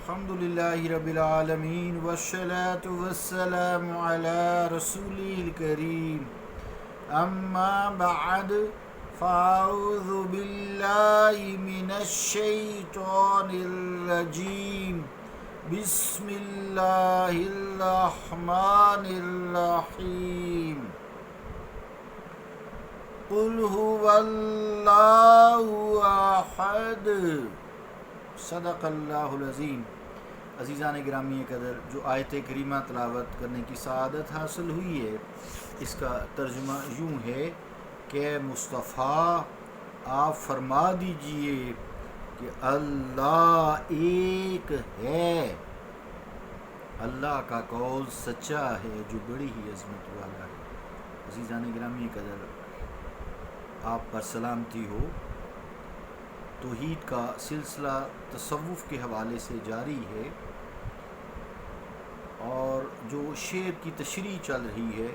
الحمدللہ رب العالمین والصلاة والسلام علی رسولہ الکریم اما بعد فاعوذ باللہ من الشیطان الرجیم بسم اللہ الرحمن الرحیم قل هو اللہ احد صدق اللہ العظیم۔ عزیزان گرامی قدر، جو آیت کریمہ تلاوت کرنے کی سعادت حاصل ہوئی ہے، اس کا ترجمہ یوں ہے کہ مصطفیٰ آپ فرما دیجئے کہ اللہ ایک ہے۔ اللہ کا قول سچا ہے جو بڑی ہی عظمت والا ہے۔ عزیزان گرامی قدر، آپ پر سلامتی ہو۔ توحید کا سلسلہ تصوف کے حوالے سے جاری ہے، اور جو شعر کی تشریح چل رہی ہے،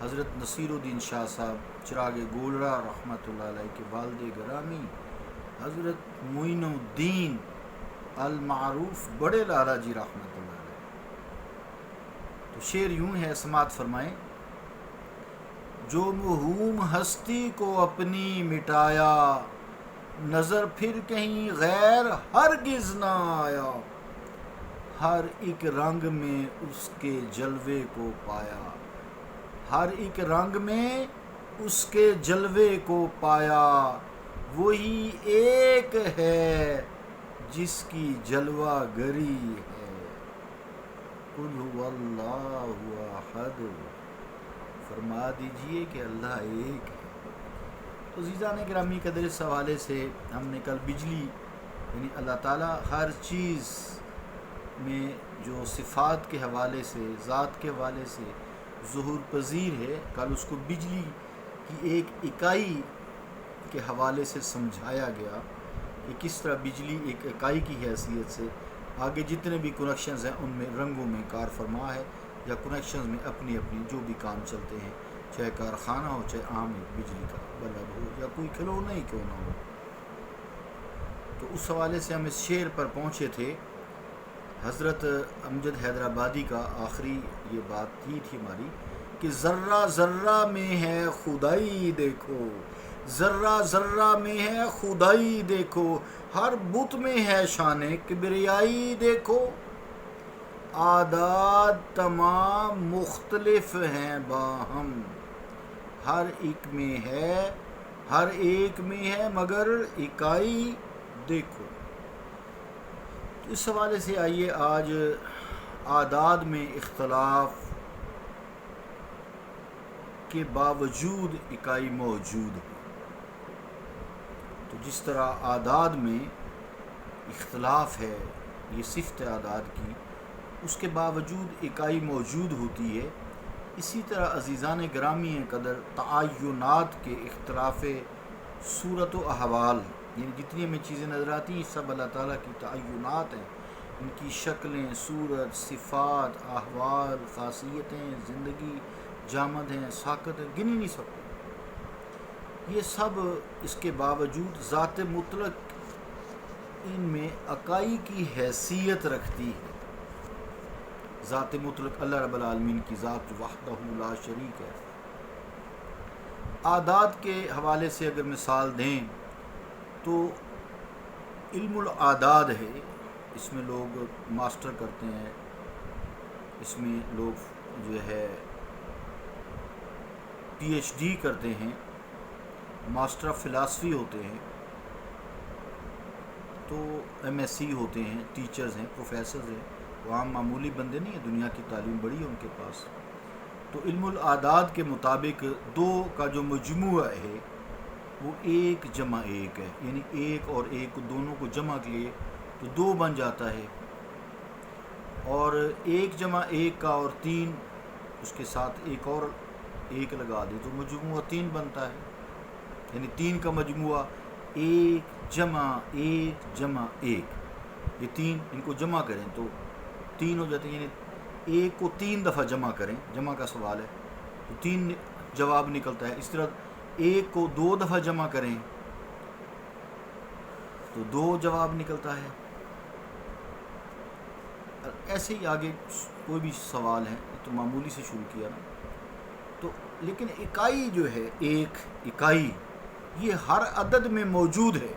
حضرت نصیر الدین شاہ صاحب چراغ گولڑا رحمۃ اللہ علیہ کے والد گرامی حضرت معین الدین المعروف بڑے لالہ جی رحمۃ اللہ علیہ۔ تو شعر یوں ہے، سماعت فرمائیں۔ جو موہوم ہستی کو اپنی مٹایا، نظر پھر کہیں غیر ہرگز نہ آیا، ہر ایک رنگ میں اس کے جلوے کو پایا، ہر ایک رنگ میں اس کے جلوے کو پایا، وہی ایک ہے جس کی جلوہ گری ہے۔ قل هو اللہ احد، فرما دیجئے کہ اللہ ایک ہے۔ تو عزیزان گرامی قدر، اس حوالے سے ہم نے کل بجلی یعنی اللہ تعالیٰ ہر چیز میں جو صفات کے حوالے سے، ذات کے حوالے سے ظہور پذیر ہے، کل اس کو بجلی کی ایک اکائی کے حوالے سے سمجھایا گیا کہ کس طرح بجلی ایک اکائی کی حیثیت سے آگے جتنے بھی کنیکشنز ہیں ان میں رنگوں میں کار فرما ہے، یا کنیکشنز میں اپنی اپنی جو بھی کام چلتے ہیں، چاہے کارخانہ ہو، چاہے عام بجلی کا بلب ہو، یا کوئی کھلونا ہی کیوں نہ ہو۔ تو اس حوالے سے ہم اس شعر پر پہنچے تھے۔ حضرت امجد حیدرآبادی کا آخری یہ بات ہی تھی ہماری کہ ذرہ ذرہ میں ہے خدائی دیکھو، ذرہ ذرہ میں ہے خدائی دیکھو، ہر بت میں ہے شان کبریائی دیکھو، اعداد تمام مختلف ہیں باہم، ہر ایک میں ہے، ہر ایک میں ہے مگر اکائی دیکھو۔ تو اس حوالے سے آئیے آج اعداد میں اختلاف کے باوجود اکائی موجود ہے۔ تو جس طرح اعداد میں اختلاف ہے، یہ صفت اعداد کی، اس کے باوجود اکائی موجود ہوتی ہے، اسی طرح عزیزان گرامی قدر تعینات کے اختلاف صورت و احوال، یعنی جتنی ہمیں چیزیں نظر آتی ہیں سب اللہ تعالیٰ کی تعینات ہیں، ان کی شکلیں، صورت، صفات، احوال، خاصیتیں، زندگی، جامد ہیں، ساکت ہیں، گنی نہیں سکتے۔ یہ سب اس کے باوجود ذات مطلق ان میں اکائی کی حیثیت رکھتی ہے۔ ذات مطلق اللہ رب العالمین کی ذات وحدہ لا شریک ہے۔ اعداد کے حوالے سے اگر مثال دیں تو علم الاعداد ہے، اس میں لوگ ماسٹر کرتے ہیں، اس میں لوگ جو ہے پی ایچ ڈی کرتے ہیں، ماسٹر آف فلاسفی ہوتے ہیں، تو ایم ایس سی ہوتے ہیں، ٹیچرز ہیں، پروفیسرز ہیں، وہ عام معمولی بندے نہیں ہیں، دنیا کی تعلیم بڑی ہے ان کے پاس۔ تو علم الاعداد کے مطابق دو کا جو مجموعہ ہے وہ ایک جمع ایک ہے، یعنی ایک اور ایک دونوں کو جمع کیے تو دو بن جاتا ہے، اور ایک جمع ایک کا اور تین اس کے ساتھ ایک اور ایک لگا دے تو مجموعہ تین بنتا ہے، یعنی تین کا مجموعہ ایک جمع ایک، یہ تین ان کو جمع کریں تو تین ہو جاتے ہیں، یعنی ایک کو تین دفعہ جمع کریں، جمع کا سوال ہے تو تین جواب نکلتا ہے۔ اس طرح ایک کو دو دفعہ جمع کریں تو دو جواب نکلتا ہے۔ ایسے ہی آگے کوئی بھی سوال ہے تو معمولی سے شروع کیا نا، تو لیکن اکائی جو ہے، ایک اکائی یہ ہر عدد میں موجود ہے،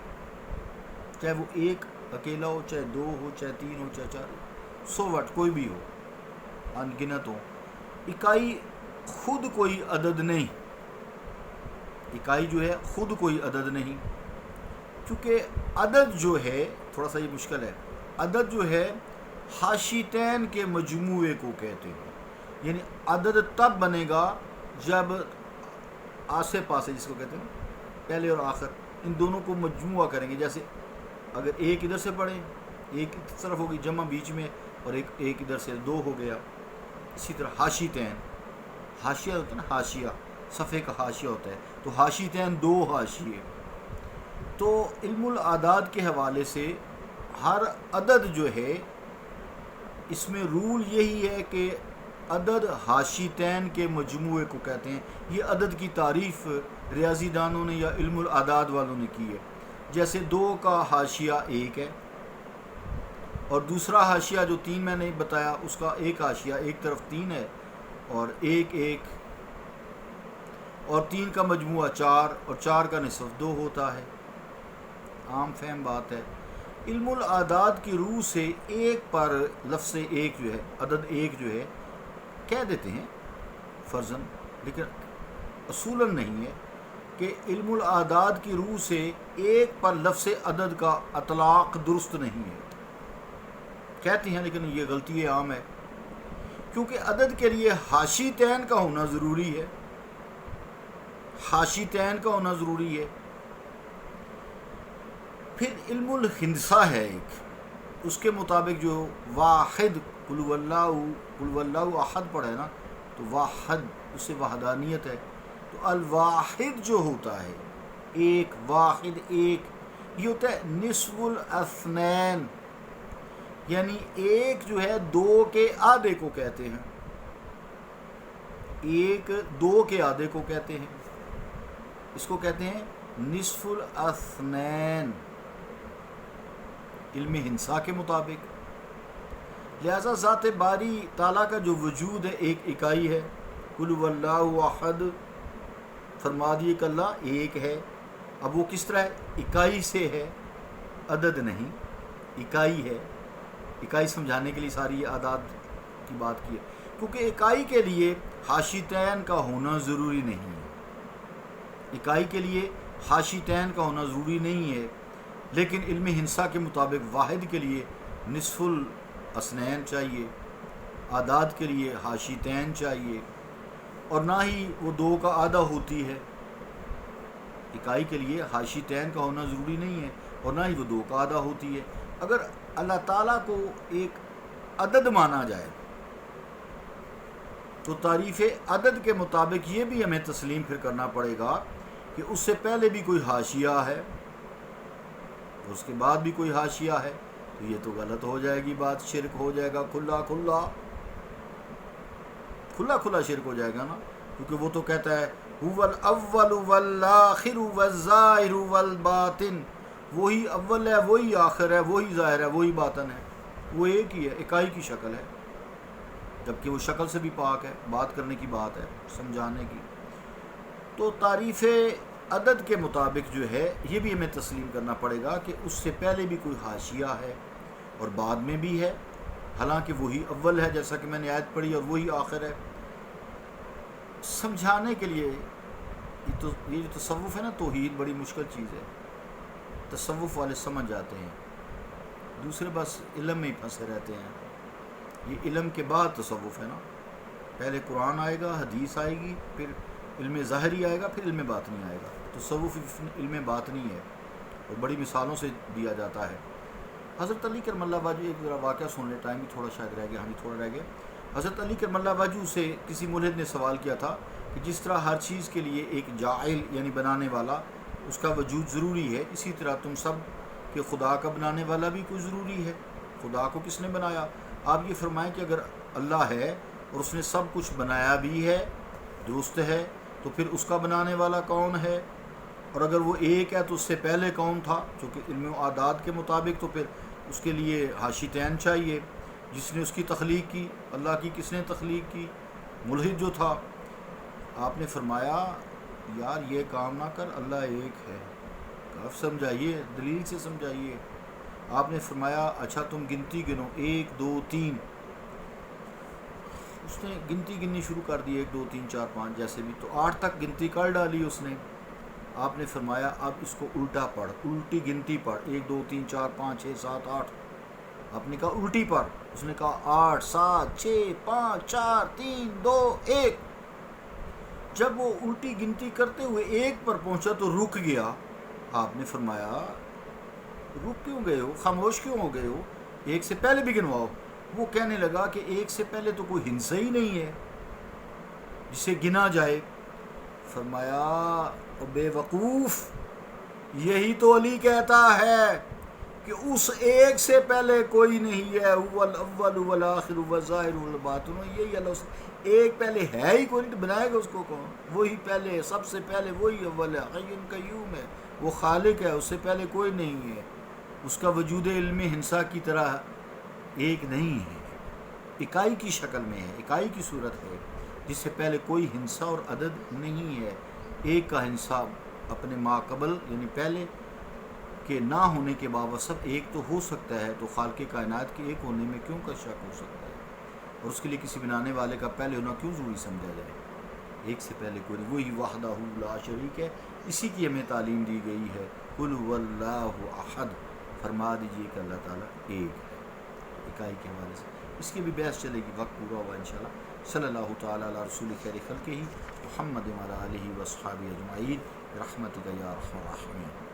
چاہے وہ ایک اکیلا ہو، چاہے دو ہو، چاہے تین ہو، چاہے چار ہو، سو وٹ کوئی بھی ہو، ان گنت ہو۔ اکائی خود کوئی عدد نہیں، اکائی جو ہے خود کوئی عدد نہیں، کیونکہ عدد جو ہے تھوڑا سا یہ مشکل ہے، عدد جو ہے حاشیتین کے مجموعے کو کہتے ہیں، یعنی عدد تب بنے گا جب آسے پاسے جس کو کہتے ہیں پہلے اور آخر، ان دونوں کو مجموعہ کریں گے، جیسے اگر ایک ادھر سے پڑھیں، ایک طرف ہوگی جمع بیچ میں، اور ایک ادھر سے دو ہو گیا، اسی طرح حاشیتین، حاشیہ ہوتا ہے نا، حاشیہ صفحے کا حاشیہ ہوتا ہے، تو حاشیتین دو حاشیے۔ تو علم الاعداد کے حوالے سے ہر عدد جو ہے اس میں رول یہی ہے کہ عدد حاشیتین کے مجموعے کو کہتے ہیں۔ یہ عدد کی تعریف ریاضی دانوں نے یا علم الاعداد والوں نے کی ہے، جیسے دو کا حاشیہ ایک ہے، اور دوسرا حاشیہ جو تین میں نے بتایا اس کا ایک حاشیہ ایک طرف تین ہے، اور ایک ایک، اور تین کا مجموعہ چار، اور چار کا نصف دو ہوتا ہے، عام فہم بات ہے۔ علم الاعداد کی روح سے ایک پر لفظ ایک جو ہے، عدد ایک جو ہے کہہ دیتے ہیں فرضاً، لیکن اصولاً نہیں ہے کہ علم الاعداد کی روح سے ایک پر لفظ عدد کا اطلاق درست نہیں ہے، کہتے ہیں لیکن یہ غلطی عام ہے، کیونکہ عدد کے لیے حاشیتین کا ہونا ضروری ہے، حاشیتین کا ہونا ضروری ہے۔ پھر علم الہندسہ ہے ایک، اس کے مطابق جو واحد قل هو اللہ احد پڑھے نا، تو واحد اس سے وحدانیت ہے، تو الواحد جو ہوتا ہے ایک، واحد ایک، یہ ہوتا ہے نصف الاثنین، یعنی ایک جو ہے دو کے آدھے کو کہتے ہیں، ایک دو کے آدھے کو کہتے ہیں، اس کو کہتے ہیں نصف الاثنین علم ہندسہ کے مطابق۔ لہذا ذات باری تعالیٰ کا جو وجود ہے ایک اکائی ہے، قل هو اللہ احد، فرما دیے کہ اللہ ایک ہے۔ اب وہ کس طرح ہے؟ اکائی سے ہے، عدد نہیں، اکائی ہے۔ اکائی سمجھانے کے لیے ساری اعداد کی بات کی ہے، کیونکہ اکائی کے لیے حاشیتین کا ہونا ضروری نہیں ہے، اکائی کے لیے حاشیتین کا ہونا ضروری نہیں ہے، لیکن علم ہندسہ کے مطابق واحد کے لیے نصف الاثنین چاہیے، اعداد کے لیے حاشیتین چاہیے، اور نہ ہی وہ دو کا آدھا ہوتی ہے، اکائی کے لیے حاشیتین کا ہونا ضروری نہیں ہے، اور نہ ہی وہ دو کا آدھا ہوتی ہے۔ اگر اللہ تعالیٰ کو ایک عدد مانا جائے تو تعریف عدد کے مطابق یہ بھی ہمیں تسلیم پھر کرنا پڑے گا کہ اس سے پہلے بھی کوئی حاشیہ ہے، اس کے بعد بھی کوئی حاشیہ ہے، تو یہ تو غلط ہو جائے گی بات، شرک ہو جائے گا، کھلا کھلا شرک ہو جائے گا نا، کیونکہ وہ تو کہتا ہے هو الاول والآخر والظاہر والباطن، وہی اول ہے، وہی آخر ہے، وہی ظاہر ہے، وہی باطن ہے، وہ ایک ہی ہے، اکائی کی شکل ہے، جبکہ وہ شکل سے بھی پاک ہے، بات کرنے کی بات ہے، سمجھانے کی۔ تو تعریف عدد کے مطابق جو ہے یہ بھی ہمیں تسلیم کرنا پڑے گا کہ اس سے پہلے بھی کوئی حاشیہ ہے اور بعد میں بھی ہے، حالانکہ وہی اول ہے جیسا کہ میں نے آیت پڑھی، اور وہی آخر ہے۔ سمجھانے کے لیے یہ جو تصوف ہے نا، توحید بڑی مشکل چیز ہے، تصوف والے سمجھ جاتے ہیں، دوسرے بس علم میں ہی پھنسے رہتے ہیں۔ یہ علم کے بعد تصوف ہے نا، پہلے قرآن آئے گا، حدیث آئے گی، پھر علم ظاہری آئے گا، پھر علم باطنی آئے گا۔ تصوف علم باطنی ہے اور بڑی مثالوں سے دیا جاتا ہے۔ حضرت علی کرم اللہ وجہ، ایک ذرا واقعہ سن لیں، ٹائم بھی تھوڑا شاید رہ گیا، تھوڑا رہ گیا۔ حضرت علی کرم اللہ وجہ سے کسی ملحد نے سوال کیا تھا کہ جس طرح ہر چیز کے لیے ایک جاعل یعنی بنانے والا اس کا وجود ضروری ہے، اسی طرح تم سب کہ خدا کا بنانے والا بھی کوئی ضروری ہے، خدا کو کس نے بنایا؟ آپ یہ فرمائیں کہ اگر اللہ ہے اور اس نے سب کچھ بنایا بھی ہے، درست ہے، تو پھر اس کا بنانے والا کون ہے؟ اور اگر وہ ایک ہے تو اس سے پہلے کون تھا؟ چونکہ علم و اعداد کے مطابق تو پھر اس کے لیے حاشیتین چاہیے، جس نے اس کی تخلیق کی؟ اللہ کی کس نے تخلیق کی؟ ملحد جو تھا. آپ نے فرمایا یار یہ کام نہ کر، اللہ ایک ہے. آپ سمجھائیے، دلیل سے سمجھائیے. آپ نے فرمایا اچھا تم گنتی گنو، 1 2 3. اس نے گنتی گننی شروع کر دی، 1 2 3 4 5 جیسے بھی. تو 8 تک گنتی کر ڈالی اس نے. آپ نے فرمایا اب اس کو الٹا پڑھ، الٹی گنتی پڑھ، 1 2 3 4 5 6 7 8. آپ نے کہا الٹی پڑھ. اس نے کہا 8 7 6 5 4 3 2 1. جب وہ الٹی گنتی کرتے ہوئے 1 پر پہنچا تو رک گیا. آپ نے فرمایا رک کیوں گئے ہو، خاموش کیوں ہو گئے ہو، 1 سے پہلے بھی گنواؤ. وہ کہنے لگا کہ 1 سے پہلے تو کوئی ہندسہ ہی نہیں ہے جسے گنا جائے. فرمایا بے وقوف، یہی تو علی کہتا ہے کہ اس 1 سے پہلے کوئی نہیں ہے. هو الاول والآخر والظاہر والباطن. یہی اللہ 1 پہلے ہے ہی کوئی نہیں تو بنائے گا اس کو کون؟ وہی پہلے، سب سے پہلے وہی اول ہے، حی قیوم ہے. وہ خالق ہے، اس سے پہلے کوئی نہیں ہے. اس کا وجود علم ہنسا کی طرح ایک نہیں ہے، اکائی کی شکل میں ہے، اکائی کی صورت ہے، جس سے پہلے کوئی ہنسا اور عدد نہیں ہے. ایک کا ہنسا اپنے ما قبل یعنی پہلے کے نہ ہونے کے باوجود ایک تو ہو سکتا ہے. تو خالق کائنات کے ایک ہونے میں کیوں کا شک ہو سکتا ہے؟ اور اس کے لیے کسی بنانے والے کا پہلے ہونا کیوں ضروری سمجھا جائے؟ 1 سے پہلے کوئی نہیں، وہی وحدہ لا شریک ہے. اسی کی ہمیں تعلیم دی گئی ہے. قل هو اللہ احد، فرما دیجئے کہ اللہ تعالیٰ ایک ہے. اکائی کے حوالے سے اس کی بھی بحث چلے گی، وقت پورا ہوا انشاءاللہ. صلی اللہ تعالیٰ علی رسول خیر خلقہ محمد وعلی آلہ واصحابہ اجمعین برحمتک یا ارحم الراحمین.